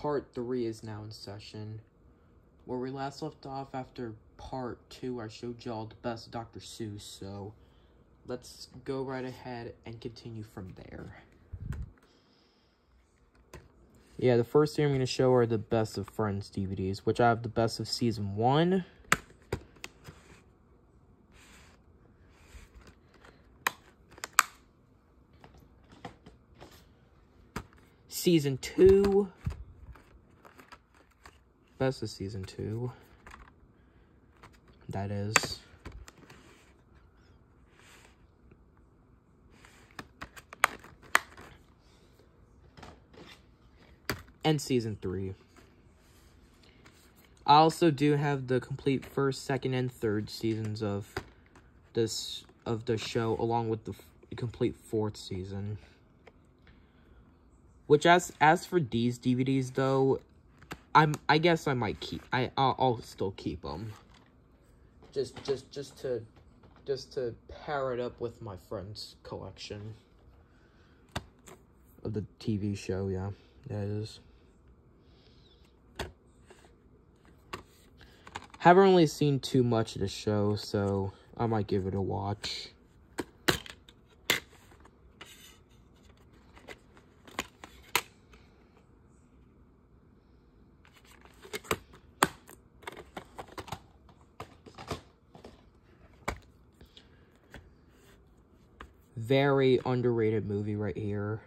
part 3 is now in session. Where we last left off after part 2, I showed y'all the best of Dr. Seuss, so let's go right ahead and continue from there. Yeah, the first thing I'm going to show are the Best of Friends DVDs, which I have the Best of Season 1. Season 2. Best of Season 2. That is. And Season 3. I also do have the complete first, second, and third seasons of the show, along with the complete fourth season. Which, as for these DVDs, though, I guess I might keep. I'll still keep them. Just to pair it up with my friend's collection of the TV show. Yeah, that is. Haven't really seen too much of the show, so I might give it a watch. Very underrated movie right here.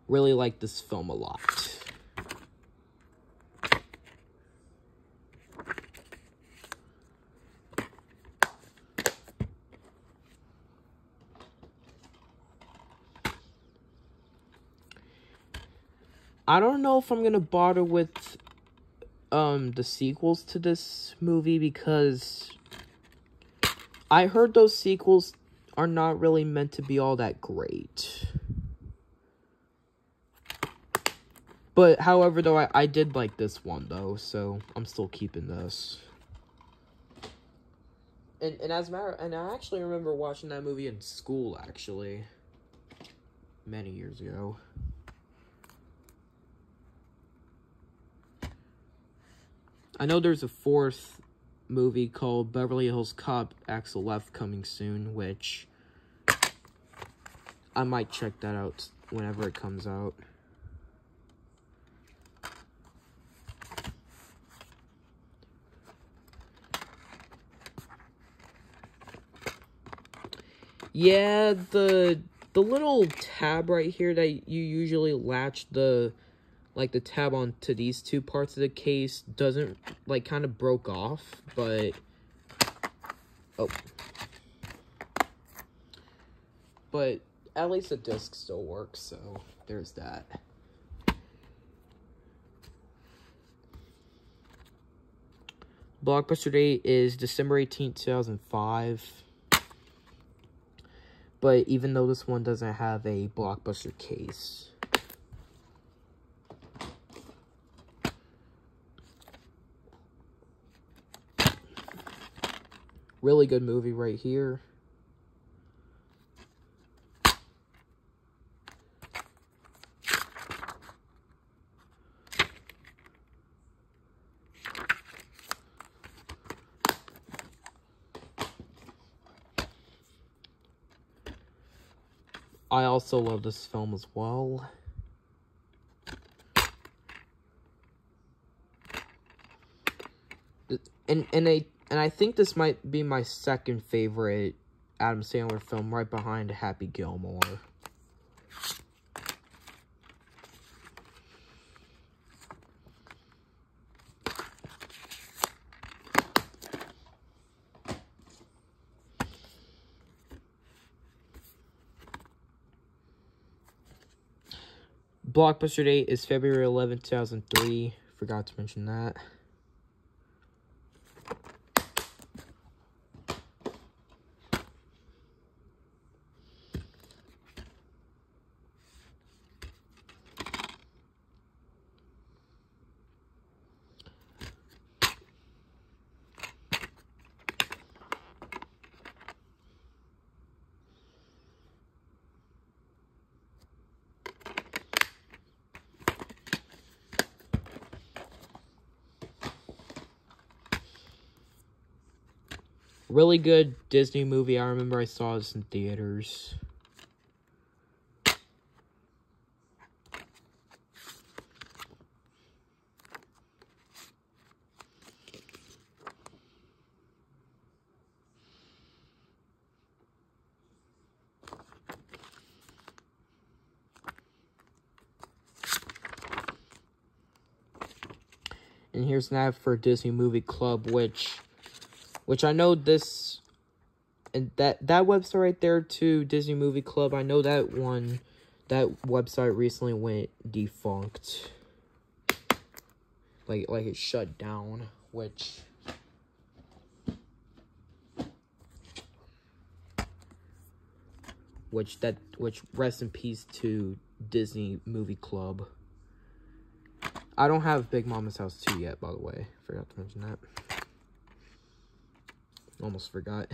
Really like this film a lot. I don't know if I'm gonna bother with the sequels to this movie, because I heard those sequels are not really meant to be all that great. But, however, though, I did like this one, though, so I'm still keeping this. And as a matter, and I actually remember watching that movie in school, actually. Many years ago. I know there's a fourth movie called Beverly Hills Cop Axel F coming soon, which I might check that out whenever it comes out. Yeah, the little tab right here that you usually latch the tab onto these two parts of the case doesn't, kind of broke off, but, but at least the disc still works, so there's that. Blockbuster date is December 18th, 2005. But even though this one doesn't have a Blockbuster case. Really good movie right here. I also love this film as well. And I think this might be my second favorite Adam Sandler film, right behind Happy Gilmore. Blockbuster date is February 11th, 2003. Forgot to mention that. Really good Disney movie. I remember I saw this in theaters. And here's an ad for Disney Movie Club, which I know this, and that website right there too, Disney Movie Club, I know that website recently went defunct. Like it shut down, which rest in peace to Disney Movie Club. I don't have Big Mama's House 2 yet, by the way. Forgot to mention that. Almost forgot.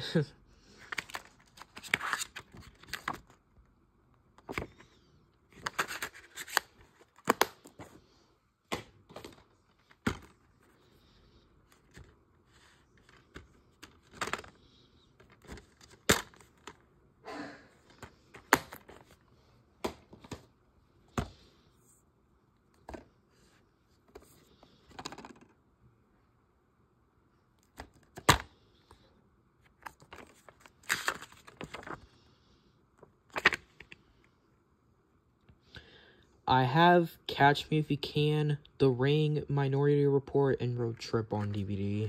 I have Catch Me If You Can, The Ring, Minority Report, and Road Trip on DVD.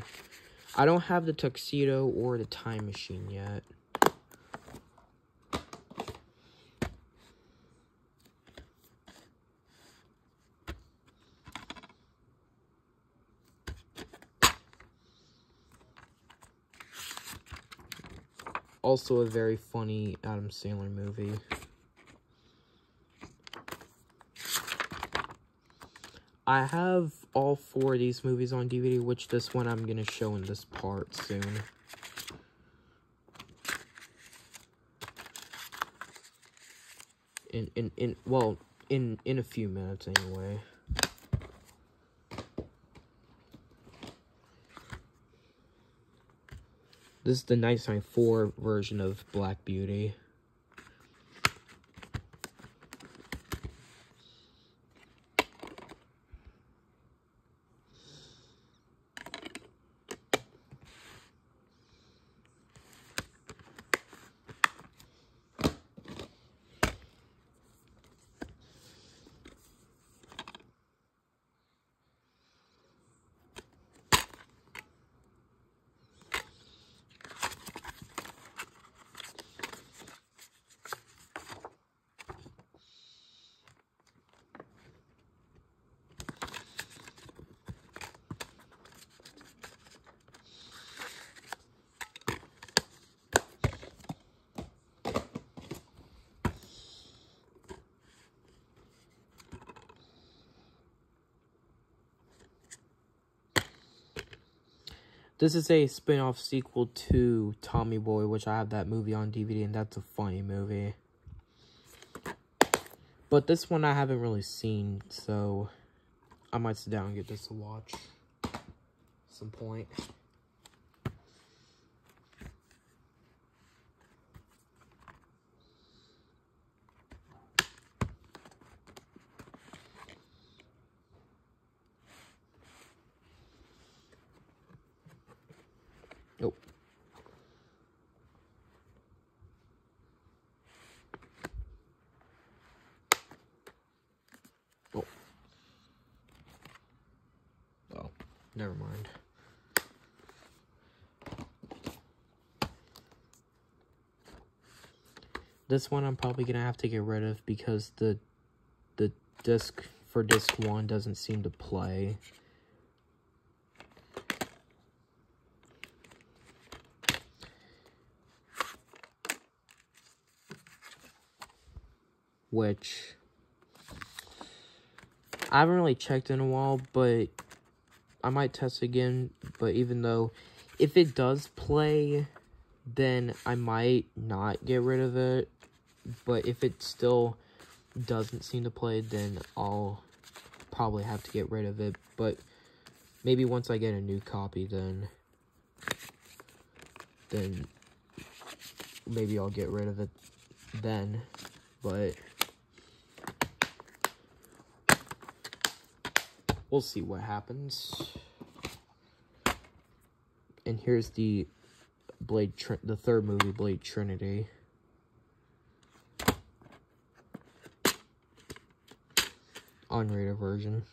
I don't have the Tuxedo or the Time Machine yet. Also a very funny Adam Sandler movie. I have all 4 of these movies on DVD, which this one I'm going to show in this part soon. In a few minutes anyway. This is the 1994 version of Black Beauty. This is a spin-off sequel to Tommy Boy, which I have that movie on DVD, and that's a funny movie. But this one I haven't really seen, so I might sit down and get this to watch at some point. Oh. Oh. Oh, never mind. This one I'm probably gonna have to get rid of because the disc for disc 1 doesn't seem to play. Which I haven't really checked in a while, but I might test again. But even though if it does play, then I might not get rid of it. But if it still doesn't seem to play, then I'll probably have to get rid of it. But maybe once I get a new copy, then then maybe I'll get rid of it then. But we'll see what happens. And here's the the third movie, Blade Trinity. Unrated version.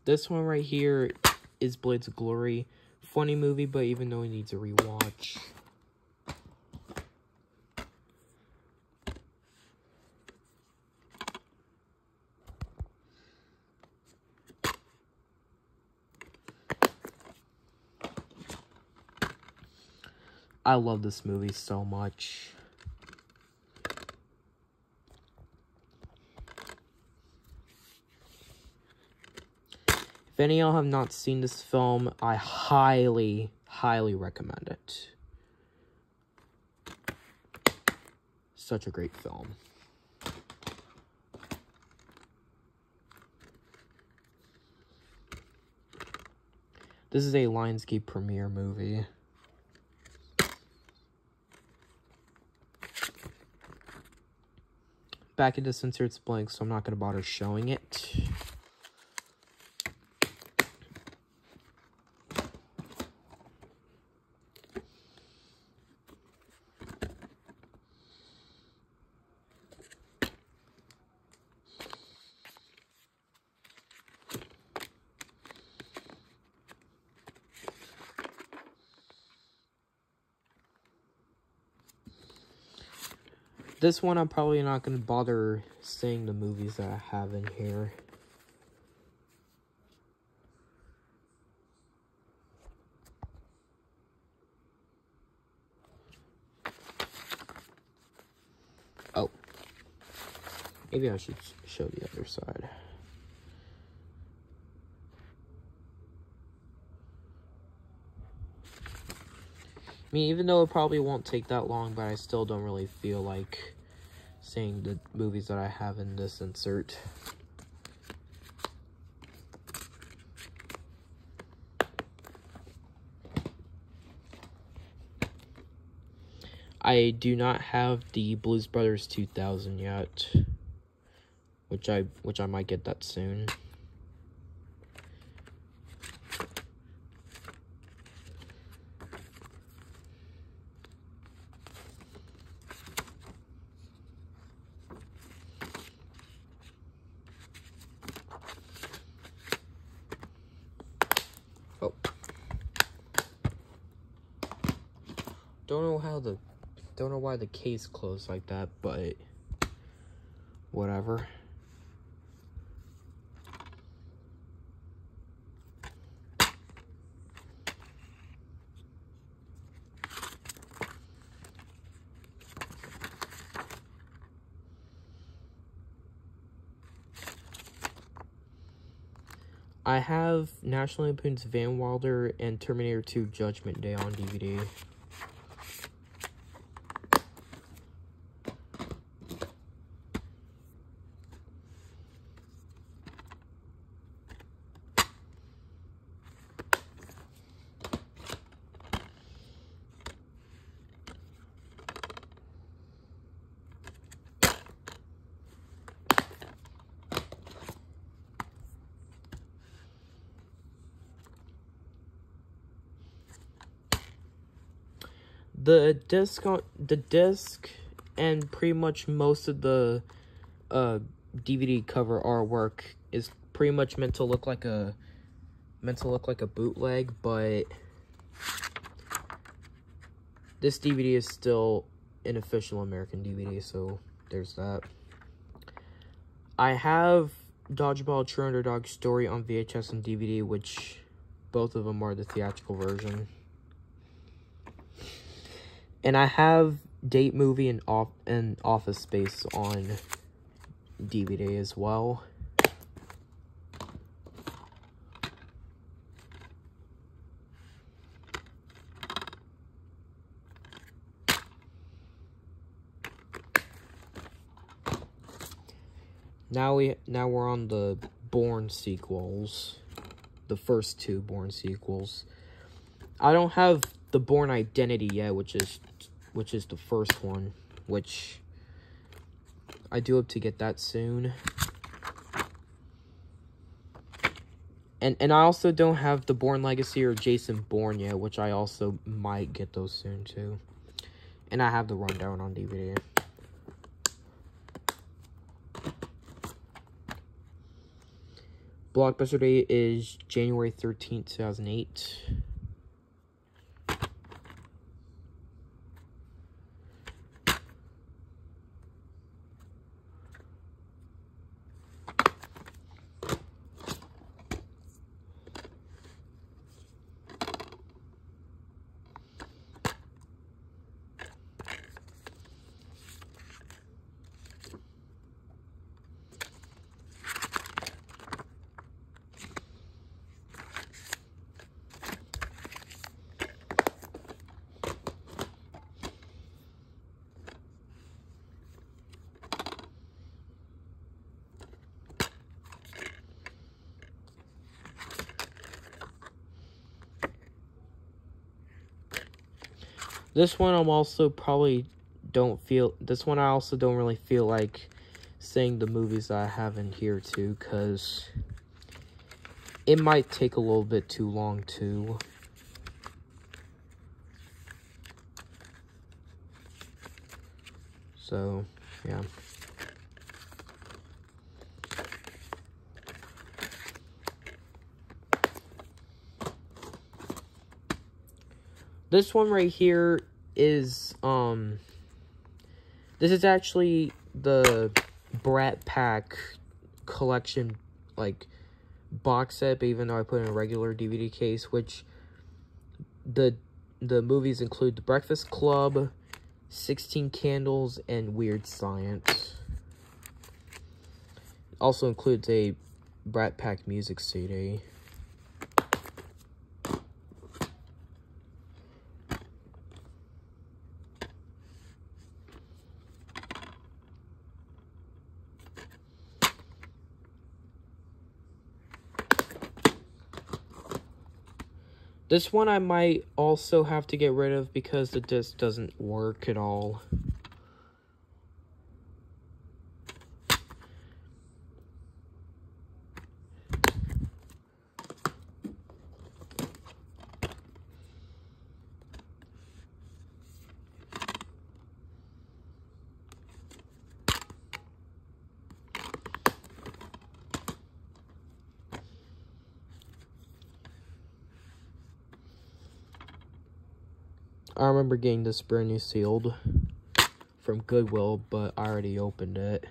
This one right here is Blades of Glory. Funny movie, but even though it needs a rewatch. I love this movie so much. If any of y'all have not seen this film, I highly, highly recommend it. Such a great film. This is a Lionsgate premiere movie. Back into censor, it's blank, so I'm not going to bother showing it. This one, I'm probably not going to bother saying the movies that I have in here. Oh. Maybe I should show the other side. I mean, even though it probably won't take that long, but I still don't really feel like saying the movies that I have in this insert. I do not have the Blues Brothers 2000 yet, which I might get that soon. Oh. Don't know why the case closed like that, but whatever. I have National Lampoon's Van Wilder and Terminator 2 Judgment Day on DVD. The disc and pretty much most of the DVD cover artwork is pretty much meant to look like a bootleg, but this DVD is still an official American DVD, so there's that. I have Dodgeball True Underdog Story on VHS and DVD, which both of them are the theatrical version. And I have Date Movie and Office Space on DVD as well. Now we're on the Bourne sequels. The first two Bourne sequels. I don't have the Bourne Identity yet, which is the first one, which I do hope to get that soon. And I also don't have the Bourne Legacy or Jason Bourne yet, which I also might get those soon too. And I have the rundown on DVD. Blockbuster date is January 13th, 2008. This one I'm also probably this one I also don't really feel like saying the movies that I have in here too, because it might take a little bit too long too. So, yeah. This one right here is, this is actually the Brat Pack collection, like, box set, but even though I put in a regular DVD case, which the movies include The Breakfast Club, 16 Candles, and Weird Science. Also includes a Brat Pack music CD. This one I might also have to get rid of because the disc doesn't work at all. I remember getting this brand new sealed from Goodwill, but I already opened it.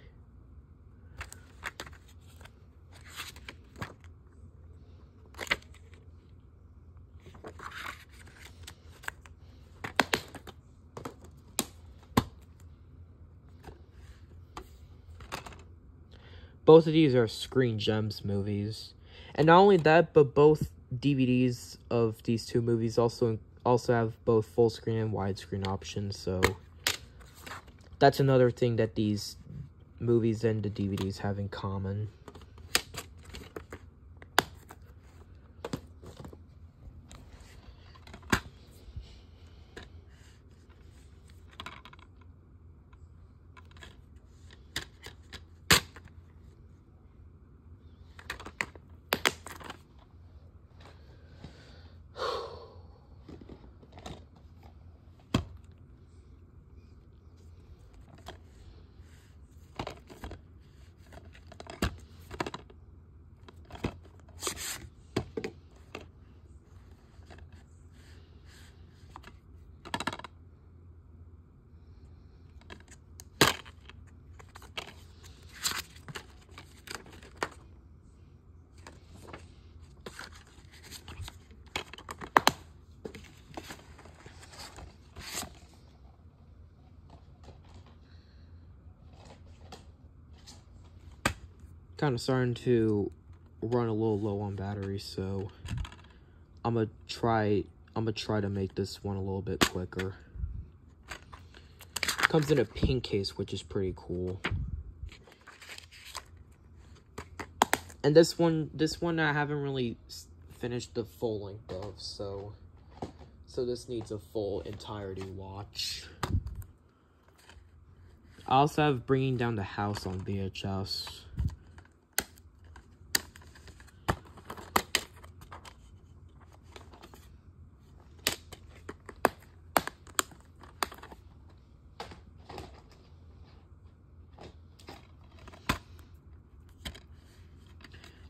Both of these are Screen Gems movies. And not only that, but both DVDs of these two movies also have both full screen and widescreen options, so that's another thing that these movies and the DVDs have in common. Kind of starting to run a little low on battery, so I'm gonna try to make this one a little bit quicker. Comes in a pink case, which is pretty cool. And this one I haven't really finished the full length of, so this needs a full entirety watch. I also have Bringing Down the House on VHS.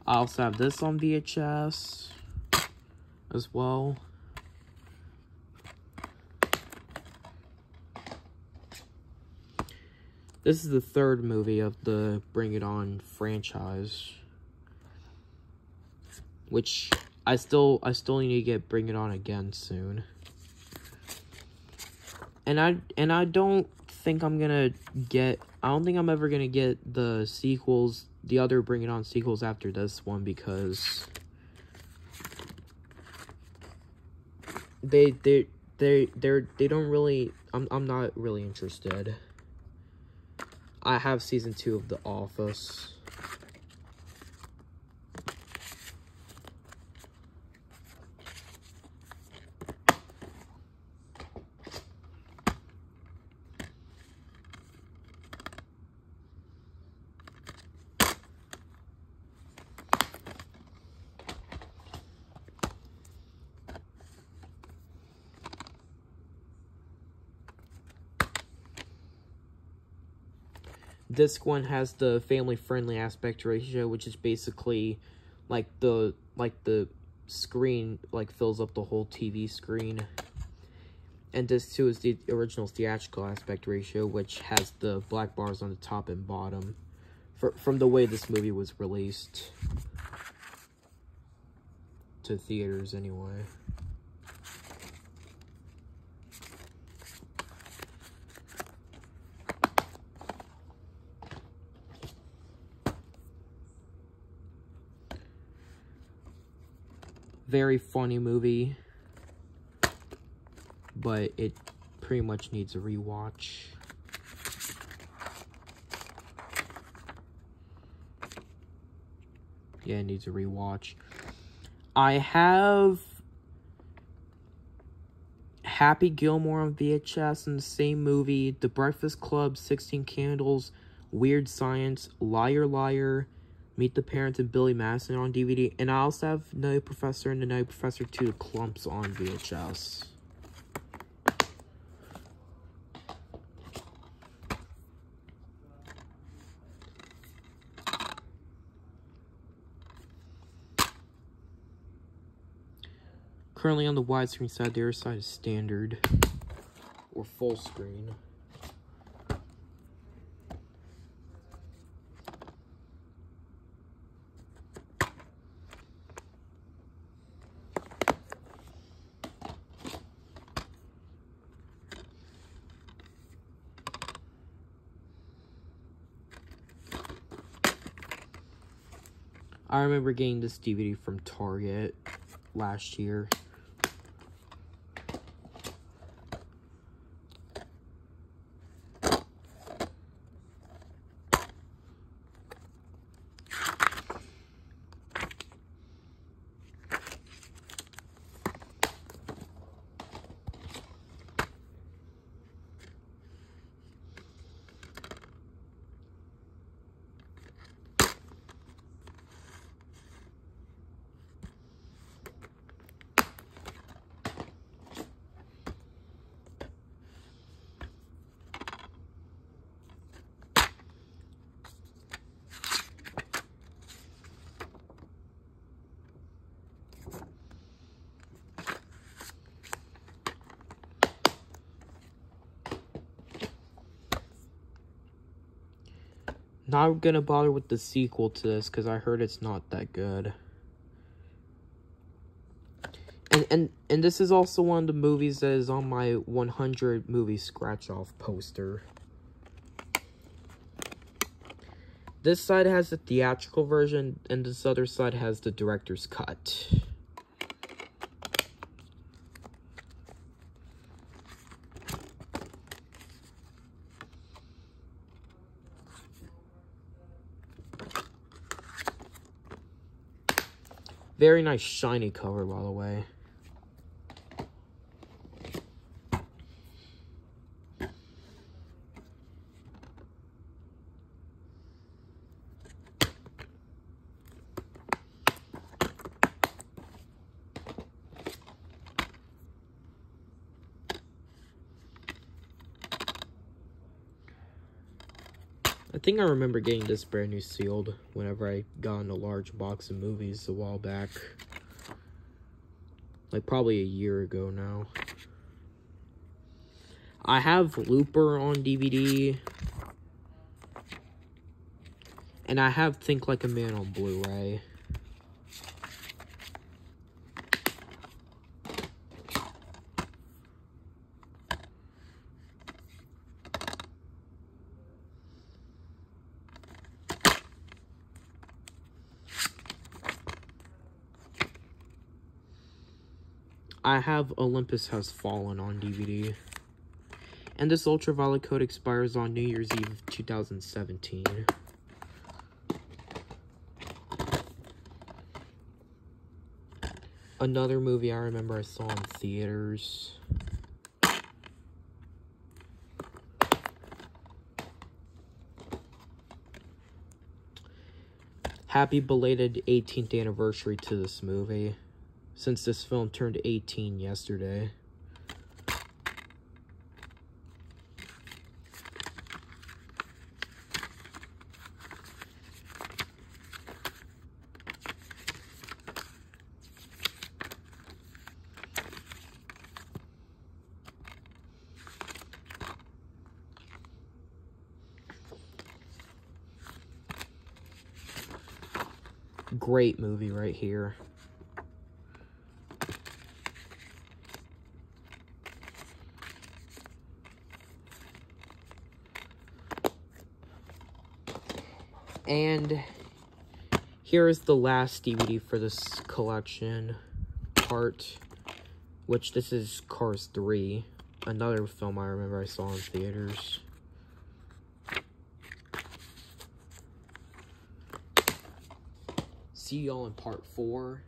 I also have this on VHS as well. This is the third movie of the Bring It On franchise, which I still need to get Bring It On again soon. And I don't think I'm gonna get. I don't think I'm ever gonna get the sequels, the other Bring It On sequels after this one, because they don't really. I'm not really interested. I have season 2 of The Office. Disc 1 has the family-friendly aspect ratio, which is basically like the screen fills up the whole TV screen. And Disc 2 is the original theatrical aspect ratio, which has the black bars on the top and bottom from the way this movie was released to theaters anyway. Very funny movie, but it pretty much needs a rewatch. Yeah, it needs a rewatch. I have Happy Gilmore on VHS in the same movie, The Breakfast Club, 16 Candles, Weird Science, Liar Liar, Meet the Parents, and Billy Madison on DVD. And I also have Nutty Professor and the Nutty Professor 2 The Clumps on VHS. Currently on the widescreen side, the other side is standard or full screen. I remember getting this DVD from Target last year. Not gonna bother with the sequel to this because I heard it's not that good. And this is also one of the movies that is on my 100 movie scratch-off poster. This side has the theatrical version, and this other side has the director's cut. Very nice shiny cover, by the way. I think I remember getting this brand new sealed whenever I got in a large box of movies a while back. Like, probably a year ago now. I have Looper on DVD. And I have Think Like a Man on Blu-ray. I have Olympus Has Fallen on DVD. And this ultraviolet code expires on New Year's Eve of 2017. Another movie I remember I saw in theaters. Happy belated 18th anniversary to this movie, since this film turned 18 yesterday. Great movie right here. And here is the last DVD for this collection part, which this is Cars 3, another film I remember I saw in theaters. See y'all in part 4.